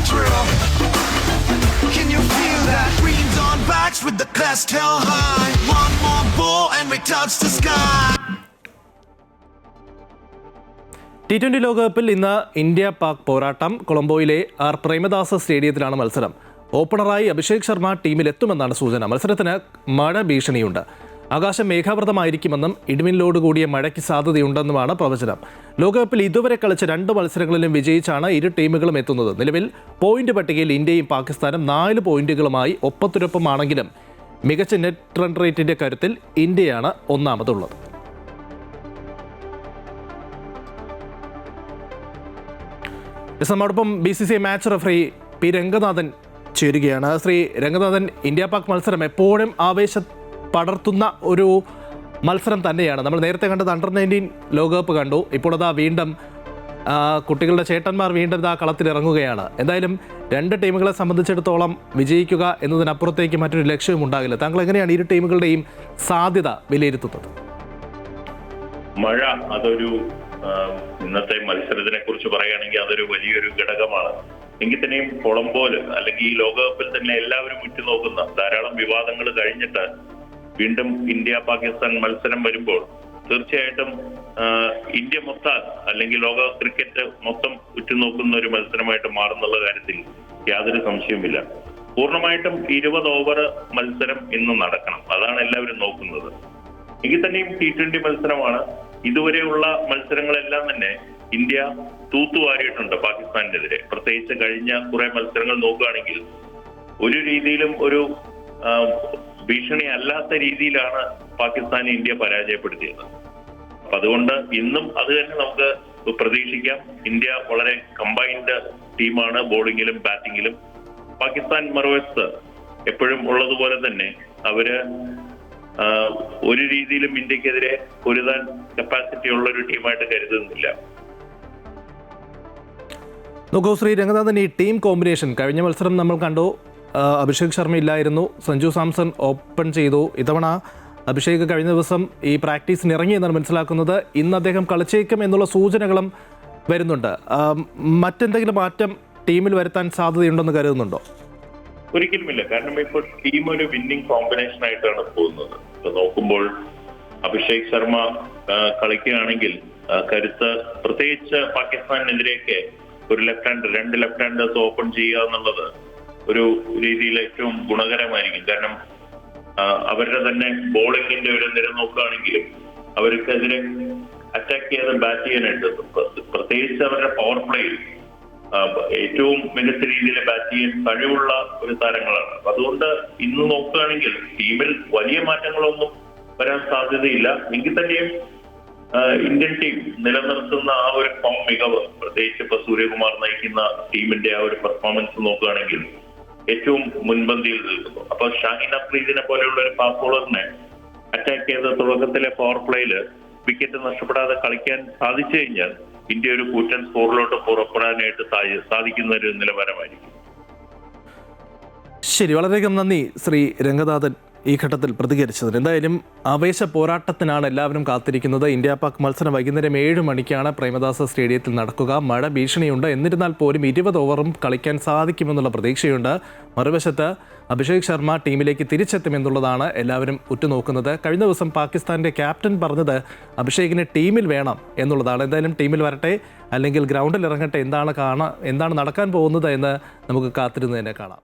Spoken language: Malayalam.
thrill. Can you feel that? Greens on backs with the crest held high. One more ball and we touch the sky. T20 ലോകകപ്പിൽ ഇന്ന് ഇന്ത്യ പാക് പോരാട്ടം. കൊളംബോയിലെ ആർ പ്രേമദാസ സ്റ്റേഡിയത്തിലാണ് മത്സരം. ഓപ്പണറായി അഭിഷേക് ശർമ്മ ടീമിലെത്തുമെന്നാണ് സൂചന. മത്സരത്തിന് മഴ ഭീഷണിയുണ്ട്. ആകാശം മേഘാവൃതമായിരിക്കുമെന്നും ഇടിമിന്നലോട് കൂടിയ മഴയ്ക്ക് സാധ്യതയുണ്ടെന്നുമാണ് പ്രവചനം. ലോകകപ്പിൽ ഇതുവരെ കളിച്ച 2 മത്സരങ്ങളിലും വിജയിച്ചാണ് ഇരു ടീമുകളും എത്തുന്നത്. നിലവിൽ പോയിന്റ് പട്ടികയിൽ ഇന്ത്യയും പാകിസ്ഥാനും 4 പോയിന്റുകളുമായി ഒപ്പത്തിനൊപ്പമാണെങ്കിലും മികച്ച നെറ്റ് റൺ റേറ്റിന്റെ കരുത്തിൽ ഇന്ത്യയാണ് ഒന്നാമതുള്ളത്. നമ്മോടൊപ്പം BCCI match referee P Ranganathan ചേരുകയാണ്. ശ്രീ രംഗനാഥൻ, ഇന്ത്യ പാക് മത്സരം എപ്പോഴും ആവേശം പടർത്തുന്ന ഒരു മത്സരം തന്നെയാണ്. നമ്മൾ നേരത്തെ കണ്ടത് അണ്ടർ-19 ലോകകപ്പ് കണ്ടു. ഇപ്പോൾ അതാ വീണ്ടും കുട്ടികളുടെ ചേട്ടന്മാർ വീണ്ടും ആ കളത്തിലിറങ്ങുകയാണ്. എന്തായാലും 2 ടീമുകളെ സംബന്ധിച്ചിടത്തോളം വിജയിക്കുക എന്നതിനപ്പുറത്തേക്ക് മറ്റൊരു ലക്ഷ്യവും ഉണ്ടാകില്ല. താങ്കൾ എങ്ങനെയാണ് ഇരു ടീമുകളുടെയും സാധ്യത വിലയിരുത്തുന്നത്? മഴ അതൊരു ഇന്നത്തെ മത്സരത്തിനെ കുറിച്ച് പറയുകയാണെങ്കിൽ അതൊരു വലിയൊരു ഘടകമാണ്. എങ്കിൽ തന്നെയും കൊളംബോയില് അല്ലെങ്കിൽ ഈ ലോകകപ്പിൽ തന്നെ എല്ലാവരും ഉറ്റുനോക്കുന്ന ധാരാളം വിവാദങ്ങൾ കഴിഞ്ഞിട്ട് വീണ്ടും ഇന്ത്യ പാകിസ്ഥാൻ മത്സരം വരുമ്പോൾ തീർച്ചയായിട്ടും ഇന്ത്യ മൊത്തം അല്ലെങ്കിൽ ലോക ക്രിക്കറ്റ് മൊത്തം ഉറ്റുനോക്കുന്ന ഒരു മത്സരമായിട്ട് മാറുന്നുള്ള കാര്യത്തിൽ യാതൊരു സംശയവുമില്ല. പൂർണ്ണമായിട്ടും 20 ഓവർ മത്സരം ഇന്ന് നടക്കണം. അതാണ് എല്ലാവരും നോക്കുന്നത്. എങ്കിൽ തന്നെയും T20 മത്സരമാണ്. ഇതുവരെയുള്ള മത്സരങ്ങളെല്ലാം തന്നെ ഇന്ത്യ തൂത്തുവാരിയിട്ടുണ്ട് പാകിസ്ഥാനെതിരെ. പ്രത്യേകിച്ച് കഴിഞ്ഞ കുറെ മത്സരങ്ങൾ നോക്കുകയാണെങ്കിൽ ഒരു രീതിയിലും ഒരു ഭീഷണി അല്ലാത്ത രീതിയിലാണ് പാകിസ്ഥാനെ ഇന്ത്യ പരാജയപ്പെടുത്തിയത്. അപ്പൊ അതുകൊണ്ട് ഇന്നും അത് തന്നെ നമുക്ക് പ്രതീക്ഷിക്കാം. ഇന്ത്യ വളരെ കമ്പൈൻഡ് ടീമാണ് ബോളിങ്ങിലും ബാറ്റിങ്ങിലും. പാകിസ്ഥാൻ മറുവശത്ത് എപ്പോഴും ഉള്ളതുപോലെ തന്നെ അവര് ഒരു രീതിയിലും ഇന്ത്യക്കെതിരെ പൊരുതാൻ കപ്പാസിറ്റി ഉള്ള ഒരു ടീമായിട്ട് കരുതുന്നില്ല. നോക്കൂ ശ്രീ രംഗനാഥൻ, ഈ ടീം കോമ്പിനേഷൻ കഴിഞ്ഞ മത്സരം നമ്മൾ കണ്ടു. അഭിഷേക് ശർമ്മ ഇല്ലായിരുന്നു, സഞ്ജു സാംസൺ ഓപ്പൺ ചെയ്തു. ഇത്തവണ അഭിഷേക് കഴിഞ്ഞ ദിവസം ഈ പ്രാക്ടീസിന് ഇറങ്ങി എന്നാണ് മനസ്സിലാക്കുന്നത്. ഇന്ന് അദ്ദേഹം കളിച്ചേക്കും എന്നുള്ള സൂചനകളും വരുന്നുണ്ട്. മറ്റെന്തെങ്കിലും മാറ്റം ടീമിൽ വരുത്താൻ സാധ്യതയുണ്ടെന്ന് കരുതുന്നുണ്ടോ? ഒരിക്കലുമില്ല. കാരണം ഇപ്പോൾ ടീം ഒരു വിന്നിംഗ് കോമ്പിനേഷൻ ആയിട്ടാണ് പോകുന്നത്. നോക്കുമ്പോൾ അഭിഷേക് ശർമ്മ കളിക്കുകയാണെങ്കിൽ കരുത്ത്, പ്രത്യേകിച്ച് പാകിസ്ഥാനെതിരെയൊക്കെ ഒരു രണ്ട് ലെഫ്റ്റ് ഹാൻഡേഴ്സ് ഓപ്പൺ ചെയ്യുക എന്നുള്ളത് ഒരു രീതിയിൽ ഏറ്റവും ഗുണകരമായിരിക്കും. കാരണം അവരുടെ തന്നെ ബോളിങ്ങിന്റെ ഒരു നിര നോക്കുകയാണെങ്കിലും അവർക്കെതിരെ അറ്റാക്ക് ചെയ്ത് ബാറ്റ് ചെയ്യാനായിട്ട്, പ്രത്യേകിച്ച് അവരുടെ പവർ പ്ലേയിൽ ഏറ്റവും മികച്ച രീതിയിൽ ബാറ്റ് ചെയ്യാൻ കഴിവുള്ള ഒരു താരങ്ങളാണ്. അതുകൊണ്ട് ഇന്ന് നോക്കുകയാണെങ്കിൽ ടീമിൽ വലിയ മാറ്റങ്ങളൊന്നും വരാൻ സാധ്യതയില്ല. എങ്കിൽ തന്നെയും ഇന്ത്യൻ ടീം നിലനിർത്തുന്ന ആ ഒരു ഫോം മികവ്, പ്രത്യേകിച്ച് ഇപ്പൊ സൂര്യകുമാർ നയിക്കുന്ന ടീമിന്റെ ആ ഒരു പെർഫോമൻസ് നോക്കുകയാണെങ്കിൽ ഏറ്റവും മുൻപന്തിയിൽ നിൽക്കുന്നു. അപ്പൊ ഷാഹിൻ അഫ്രീദിനെ പോലെയുള്ള ഒരു ഫാസ്റ്റ് ബോളറിനെ അറ്റാക്ക് ചെയ്ത തുടക്കത്തിലെ പവർ പ്ലേയില് വിക്കറ്റ് നഷ്ടപ്പെടാതെ കളിക്കാൻ സാധിച്ചു കഴിഞ്ഞാൽ ഇന്ത്യ ഒരു കൂറ്റൻ സ്കോറിലോട്ട് പുറപ്പെടാനായിട്ട് സാധിക്കുന്ന ഒരു നിലവാരമായിരിക്കും. ശരി, വളരെയധികം നന്ദി ശ്രീ രംഗനാഥൻ ഈ ഘട്ടത്തിൽ പ്രതികരിച്ചതിന്. എന്തായാലും ആവേശ പോരാട്ടത്തിനാണ് എല്ലാവരും കാത്തിരിക്കുന്നത്. ഇന്ത്യ പാക് മത്സരം വൈകുന്നേരം 7 മണിക്കാണ് പ്രേമദാസ സ്റ്റേഡിയത്തിൽ നടക്കുക. മഴ ഭീഷണിയുണ്ട്. എന്നിരുന്നാൽ പോലും 20 ഓവറും കളിക്കാൻ സാധിക്കുമെന്നുള്ള പ്രതീക്ഷയുണ്ട്. മറുവശത്ത് അഭിഷേക് ശർമ്മ ടീമിലേക്ക് തിരിച്ചെത്തുമെന്നുള്ളതാണ് എല്ലാവരും ഉറ്റുനോക്കുന്നത്. കഴിഞ്ഞ ദിവസം പാകിസ്ഥാൻ്റെ ക്യാപ്റ്റൻ പറഞ്ഞത് അഭിഷേകിനെ ടീമിൽ വേണം എന്നുള്ളതാണ്. എന്തായാലും ടീമിൽ വരട്ടെ, അല്ലെങ്കിൽ ഗ്രൗണ്ടിൽ ഇറങ്ങട്ടെ. എന്താണ് നടക്കാൻ പോകുന്നത് എന്ന് നമുക്ക് കാത്തിരുന്ന് തന്നെ കാണാം.